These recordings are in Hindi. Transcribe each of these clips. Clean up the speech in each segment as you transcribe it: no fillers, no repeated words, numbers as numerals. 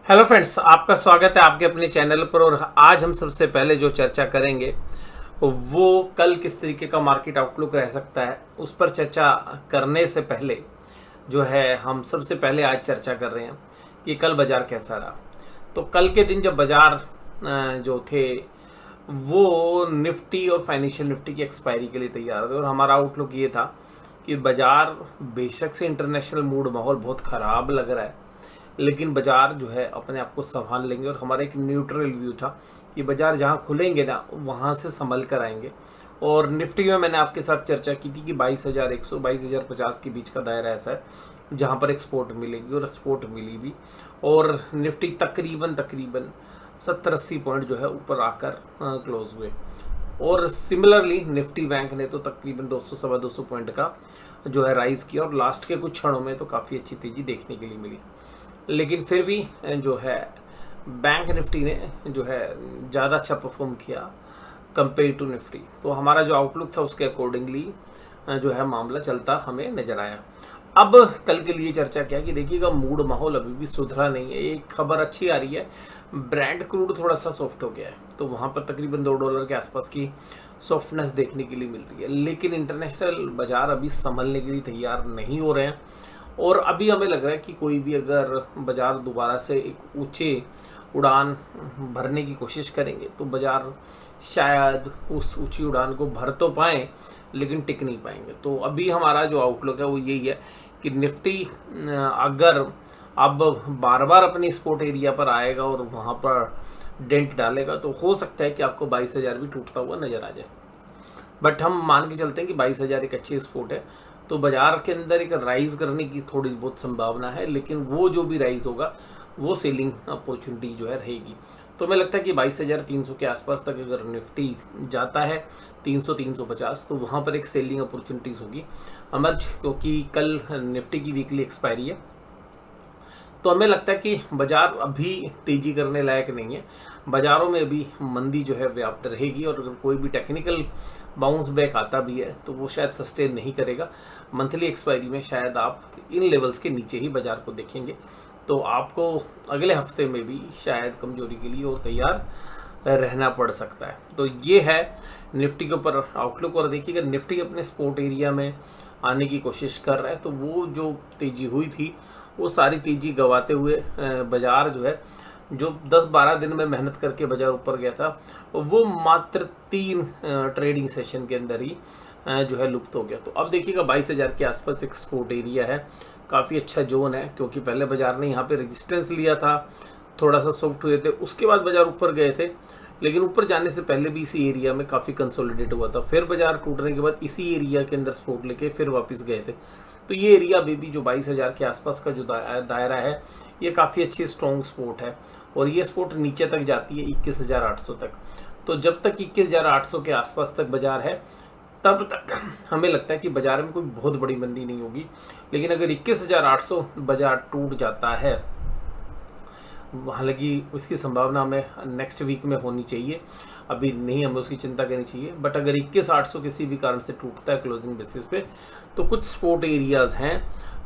हेलो फ्रेंड्स, आपका स्वागत है आपके अपने चैनल पर। और आज हम सबसे पहले जो चर्चा करेंगे वो कल किस तरीके का मार्केट आउटलुक रह सकता है, उस पर चर्चा करने से पहले जो है हम सबसे पहले आज चर्चा कर रहे हैं कि कल बाजार कैसा रहा। तो कल के दिन जब बाजार जो थे वो निफ्टी और फाइनेंशियल निफ्टी की एक्सपायरी के लिए तैयार थे, और हमारा आउटलुक ये था कि बाजार बेशक से इंटरनेशनल मूड माहौल बहुत ख़राब लग रहा है, लेकिन बाजार जो है अपने आप को संभाल लेंगे। और हमारा एक न्यूट्रल व्यू था कि बाजार जहाँ खुलेंगे ना वहाँ से संभल कर आएंगे। और निफ्टी में मैंने आपके साथ चर्चा की थी कि 22,100 22,050 के बीच का दायरा ऐसा है जहाँ पर एक्सपोर्ट मिलेगी, और एक्सपोर्ट मिली भी। और निफ्टी तकरीबन तकरीबन 70-80 पॉइंट जो है ऊपर आकर क्लोज हुए। और सिमिलरली निफ्टी बैंक ने तो तकरीबन 200 सवा 200 पॉइंट का जो है राइज किया, और लास्ट के कुछ क्षणों में तो काफ़ी अच्छी तेज़ी देखने के लिए मिली। लेकिन फिर भी जो है बैंक निफ्टी ने जो है ज़्यादा अच्छा परफॉर्म किया कंपेयर टू निफ्टी। तो हमारा जो आउटलुक था उसके अकॉर्डिंगली जो है मामला चलता हमें नज़र आया। अब कल के लिए चर्चा क्या है कि देखिएगा, मूड माहौल अभी भी सुधरा नहीं है। एक खबर अच्छी आ रही है, ब्रेंट क्रूड थोड़ा सा सॉफ्ट हो गया है, तो वहाँ पर तकरीबन $2 के आसपास की सॉफ्टनेस देखने के लिए मिल रही है। लेकिन इंटरनेशनल बाजार अभी संभलने के लिए तैयार नहीं हो रहे हैं, और अभी हमें लग रहा है कि कोई भी अगर बाजार दोबारा से एक ऊंचे उड़ान भरने की कोशिश करेंगे तो बाजार शायद उस ऊंची उड़ान को भर तो पाएँ लेकिन टिक नहीं पाएंगे। तो अभी हमारा जो आउटलुक है वो यही है कि निफ्टी अगर अब बार बार अपने सपोर्ट एरिया पर आएगा और वहाँ पर डेंट डालेगा तो हो सकता है कि आपको 22,000 भी टूटता हुआ नजर आ जाए। बट हम मान के चलते हैं कि 22,000 एक अच्छी स्पोर्ट है, तो बाजार के अंदर एक राइज करने की थोड़ी बहुत संभावना है। लेकिन वो जो भी राइज होगा वो सेलिंग अपॉर्चुनिटी जो है रहेगी। तो हमें लगता है कि 22,300 के आसपास तक अगर निफ्टी जाता है, 300-350, तो वहाँ पर एक सेलिंग अपॉर्चुनिटीज़ होगी अमर्ज, क्योंकि कल निफ्टी की वीकली एक्सपायरी है। तो हमें लगता है कि बाजार अभी तेजी करने लायक नहीं है, बाजारों में अभी मंदी जो है व्याप्त रहेगी। और अगर कोई भी टेक्निकल बाउंस बैक आता भी है तो वो शायद सस्टेन नहीं करेगा। मंथली एक्सपायरी में शायद आप इन लेवल्स के नीचे ही बाजार को देखेंगे, तो आपको अगले हफ्ते में भी शायद कमजोरी के लिए और तैयार रहना पड़ सकता है। तो ये है निफ्टी के ऊपर आउटलुक। और देखिएगा, निफ्टी अपने सपोर्ट एरिया में आने की कोशिश कर रहा है, तो वो जो तेज़ी हुई थी वो सारी तेज़ी गंवाते हुए बाजार जो है, जो 10-12 दिन में मेहनत करके बाजार ऊपर गया था, वो मात्र 3 ट्रेडिंग सेशन के अंदर ही जो है लुप्त हो गया। तो अब देखिएगा 22,000 के आसपास एक सपोर्ट एरिया है, काफ़ी अच्छा जोन है, क्योंकि पहले बाजार ने यहाँ पे रेजिस्टेंस लिया था, थोड़ा सा सॉफ्ट हुए थे, उसके बाद बाजार ऊपर गए थे। लेकिन ऊपर जाने से पहले भी इसी एरिया में काफ़ी कंसोलिडेट हुआ था, फिर बाजार टूटने के बाद इसी एरिया के अंदर सपोर्ट लेके फिर वापस गए थे। तो ये एरिया अभी भी जो 22,000 के आसपास का जो दायरा है, ये काफ़ी अच्छी स्ट्रॉन्ग सपोर्ट है। और ये सपोर्ट नीचे तक जाती है 21,800 तक। तो जब तक 21,800 के आसपास तक बाजार है, तब तक हमें लगता है कि बाजार में कोई बहुत बड़ी मंदी नहीं होगी। लेकिन अगर 21,800 बाजार टूट जाता है, हालांकि उसकी संभावना हमें नेक्स्ट वीक में होनी चाहिए, अभी नहीं हमें उसकी चिंता करनी चाहिए। बट अगर 21,800 किसी भी कारण से टूटता है क्लोजिंग बेसिस पे, तो कुछ सपोर्ट एरियाज़ हैं।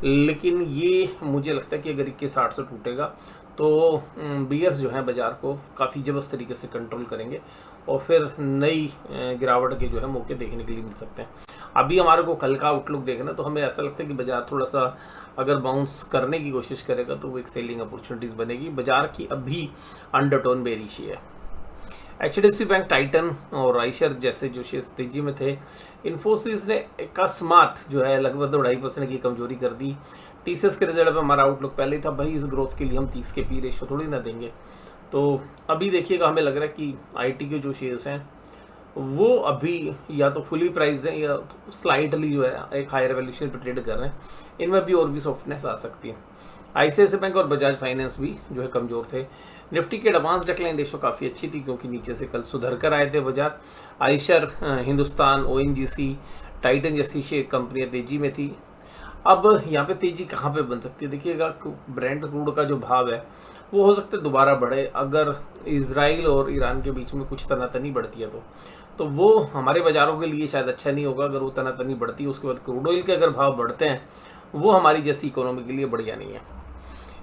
लेकिन ये मुझे लगता है कि अगर 21,800 टूटेगा तो बियर्स जो हैं बाज़ार को काफ़ी ज़बरदस्त तरीके से कंट्रोल करेंगे, और फिर नई गिरावट के जो है मौके देखने के लिए मिल सकते हैं। अभी हमारे को कल का आउटलुक देखना, तो हमें ऐसा लगता है कि बाजार थोड़ा सा अगर बाउंस करने की कोशिश करेगा तो वो एक सेलिंग अपॉर्चुनिटीज़ बनेगी। बाजार की अभी अंडरटोन बेरिश ही है। HDFC बैंक, टाइटन और आइशर जैसे जो शेयर्स तेजी में थे। इन्फोसिस ने अकस्मात जो है लगभग 2.5% की कमजोरी कर दी। TCS के रिजल्ट पे हमारा आउटलुक पहले ही था, भाई इस ग्रोथ के लिए हम 30 के पी रेशो थोड़ी ना देंगे। तो अभी देखिएगा, हमें लग रहा है कि IT के जो शेयर्स हैं वो अभी या तो फुली प्राइस्ड हैं या स्लाइटली जो है एक हायर वैल्यूएशन पे ट्रेड कर रहे हैं। इनमें भी और भी सॉफ्टनेस आ सकती है। ICICI बैंक और बजाज फाइनेंस भी जो है कमज़ोर थे। निफ्टी के एडवांस डिक्लाइन रेशो काफ़ी अच्छी थी, क्योंकि नीचे से कल सुधर कर आए थे बाजार। आइशर, हिंदुस्तान, ONGC, टाइटन जैसी शेयर कंपनियाँ तेजी में थी। अब यहाँ पे तेजी कहाँ पे बन सकती है, देखिएगा ब्रेंट क्रूड का जो भाव है वो हो सकता है दोबारा बढ़े, अगर इजराइल और ईरान के बीच में कुछ तनातनी बढ़ती है तो वो हमारे बाज़ारों के लिए शायद अच्छा नहीं होगा। अगर वो तनातनी बढ़ती है, उसके बाद क्रूड ऑयल के अगर भाव बढ़ते हैं, वो हमारी जैसी इकोनॉमी के लिए बढ़िया नहीं है।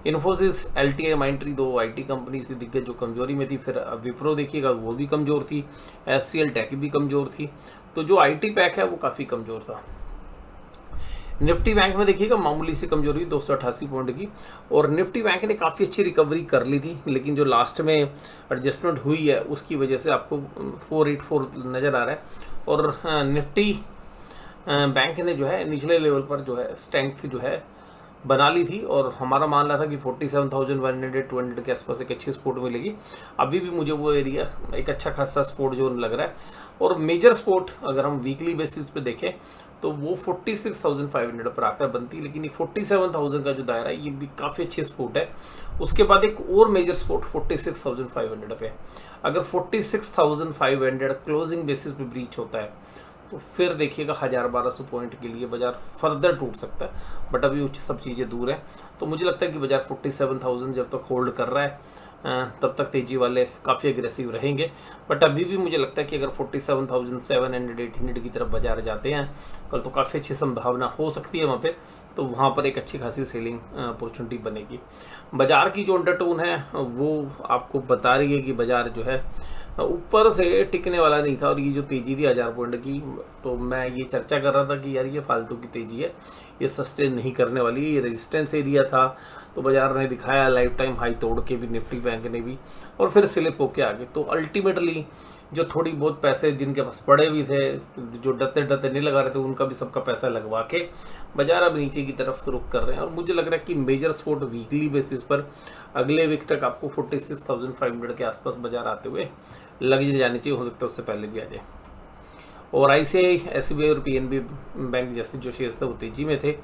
इन्फोसिस, LTI, माइंट्री, दो आईटी कंपनी थी दिग्गज जो कमजोरी में थी। फिर विप्रो देखिएगा वो भी कमज़ोर थी, SCL टेक भी कमज़ोर थी। तो जो IT पैक है वो काफ़ी कमज़ोर था। निफ्टी बैंक में देखिएगा मामूली सी कमजोरी 288 पॉइंट की, और निफ्टी बैंक ने काफ़ी अच्छी रिकवरी कर ली थी, लेकिन जो लास्ट में एडजस्टमेंट हुई है उसकी वजह से आपको 484 नज़र आ रहा है। और निफ्टी बैंक ने जो है निचले लेवल पर जो है स्ट्रेंथ जो है बना ली थी, और हमारा मान रहा था कि 47,100-200 के आसपास एक अच्छी सपोर्ट मिलेगी। अभी भी मुझे वो एरिया एक अच्छा खासा सपोर्ट जोन लग रहा है। और मेजर सपोर्ट अगर हम वीकली बेसिस पे देखें तो वो 46,500 पर आकर बनती है, लेकिन ये 47,000 का जो दायरा है ये भी काफ़ी अच्छी सपोर्ट है। उसके बाद एक और मेजर सपोर्ट 46,500 पे है। अगर 46,500 क्लोजिंग बेसिस पे ब्रीच होता है तो फिर देखिएगा 1,000-1,200 पॉइंट के लिए बाजार फर्दर टूट सकता है, बट अभी उच्च सब चीज़ें दूर है। तो मुझे लगता है कि बाजार 47,000 जब तक होल्ड कर रहा है तब तक तेजी वाले काफ़ी अग्रेसिव रहेंगे। बट अभी भी मुझे लगता है कि अगर 47,700-800 की तरफ बाजार जाते हैं कल तो काफ़ी अच्छी संभावना हो सकती है वहाँ पे, तो वहाँ पर एक अच्छी खासी सेलिंग अपॉर्चुनिटी बनेगी। बाजार की जो अंडरटोन है वो आपको बता रही है कि बाजार जो है ऊपर से टिकने वाला नहीं था, और ये जो तेजी थी 1,000 पॉइंट की, तो मैं ये चर्चा कर रहा था कि यार ये फालतू की तेजी है, ये सस्टेन नहीं करने वाली। ये रेजिस्टेंस एरिया था तो बाजार ने दिखाया लाइफ टाइम हाई तोड़ के भी, निफ्टी बैंक ने भी, और फिर स्लिप होके आगे। तो अल्टीमेटली जो थोड़ी बहुत पैसे जिनके पास पड़े भी थे, जो डरते डरते नहीं लगा रहे थे, उनका भी सबका पैसा लगवा के बाजार अब नीचे की तरफ रुख कर रहे हैं। और मुझे लग रहा है कि मेजर सपोर्ट वीकली बेसिस पर अगले वीक तक आपको 46,500 के आसपास बाजार आते हुए लग जानी चाहिए, हो सकता है उससे पहले भी आ जाए। और ICICI, SBI और PNB बैंक जैसे जो शेयर्स थे वो तेजी में थे।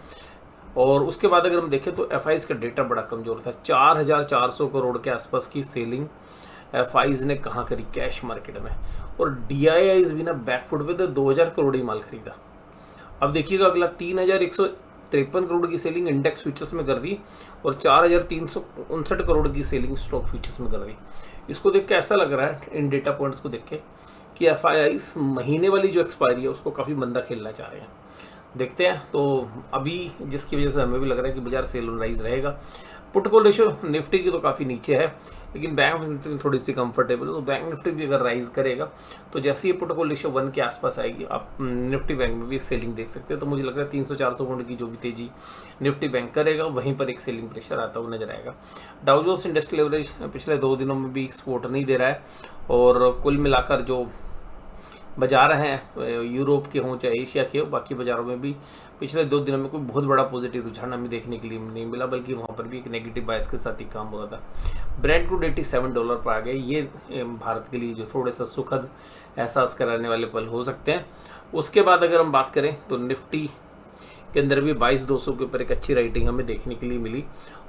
और उसके बाद अगर हम देखें तो FIs का डेटा बड़ा कमज़ोर था। 4,400 करोड़ के आसपास की सेलिंग FIs ने कहाँ करी कैश मार्केट में, और DIIs भी ना बैकफुट पे, तो 2,000 करोड़ ही माल खरीदा। अब देखिएगा अगला 3,153 करोड़ की सेलिंग इंडेक्स फ्यूचर्स में कर दी, और 4,359 करोड़ की सेलिंग स्टॉक फ्यूचर्स में कर दी। इसको देख के ऐसा लग रहा है इन डेटा पॉइंट्स को देख के कि FIs महीने वाली जो एक्सपायरी है उसको काफ़ी मंदा खेलना चाह रहे हैं। देखते हैं। तो अभी जिसकी वजह से हमें भी लग रहा है कि बाजार सेल ऑन राइज रहेगा। पुट कॉल रेशियो निफ्टी की तो काफ़ी नीचे है, लेकिन बैंक निफ्टी थोड़ी सी कंफर्टेबल है। तो बैंक निफ्टी भी अगर राइज करेगा तो जैसे ही पुट कॉल रेशियो 1 के आसपास आएगी आप निफ्टी बैंक में भी सेलिंग देख सकते हैं। तो मुझे लग रहा है 300-400 पॉइंट की जो भी तेजी निफ्टी बैंक करेगा वहीं पर एक सेलिंग प्रेशर आता हुआ नजर आएगा। डाउ जोन्स इंडस्ट्रियल एवरेज पिछले 2 दिनों में भी सपोर्ट नहीं दे रहा है, और कुल मिलाकर जो बाजार हैं यूरोप के हों चाहे एशिया के हो, बाकी बाज़ारों में भी पिछले 2 दिनों में कोई बहुत बड़ा पॉजिटिव रुझान हमें देखने के लिए नहीं मिला, बल्कि वहाँ पर भी एक नेगेटिव बायस के साथ ही काम हो रहा था। ब्रेंट क्रूड $87 पर आ गए। ये भारत के लिए जो थोड़े सा सुखद एहसास कराने वाले पल हो सकते हैं। उसके बाद अगर हम बात करें तो निफ्टी के अंदर भी 22,200 के ऊपर एक अच्छी राइटिंग हमें देखने के लिए मिली,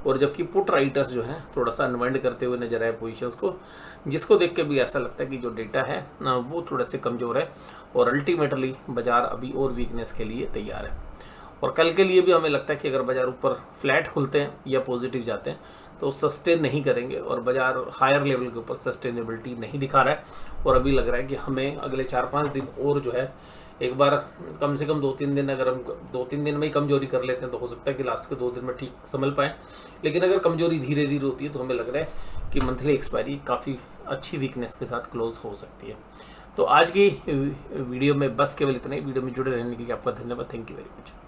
और जबकि पुट राइटर्स जो हैं थोड़ा सा अनवाइंड करते हुए नजर आए पोजीशंस को, जिसको देख के भी ऐसा लगता है कि जो डेटा है वो थोड़ा से कमज़ोर है, और अल्टीमेटली बाजार अभी और वीकनेस के लिए तैयार है। और कल के लिए भी हमें लगता है कि अगर बाजार ऊपर फ्लैट खुलते हैं या पॉजिटिव जाते हैं तो दे नहीं करेंगे, और बाजार हायर लेवल के ऊपर सस्टेनेबिलिटी नहीं दिखा रहा है। और अभी लग रहा है कि हमें अगले 4-5 दिन और जो है एक बार कम से कम 2-3 दिन, अगर हम 2-3 दिन में ही कमजोरी कर लेते हैं तो हो सकता है कि लास्ट के 2 दिन में ठीक संभल पाएँ। लेकिन अगर कमजोरी धीरे धीरे होती है तो हमें लग रहा है कि मंथली एक्सपायरी काफ़ी अच्छी वीकनेस के साथ क्लोज हो सकती है। तो आज की वीडियो में बस केवल इतना ही। वीडियो में जुड़े रहने के लिए आपका धन्यवाद। Thank you very much.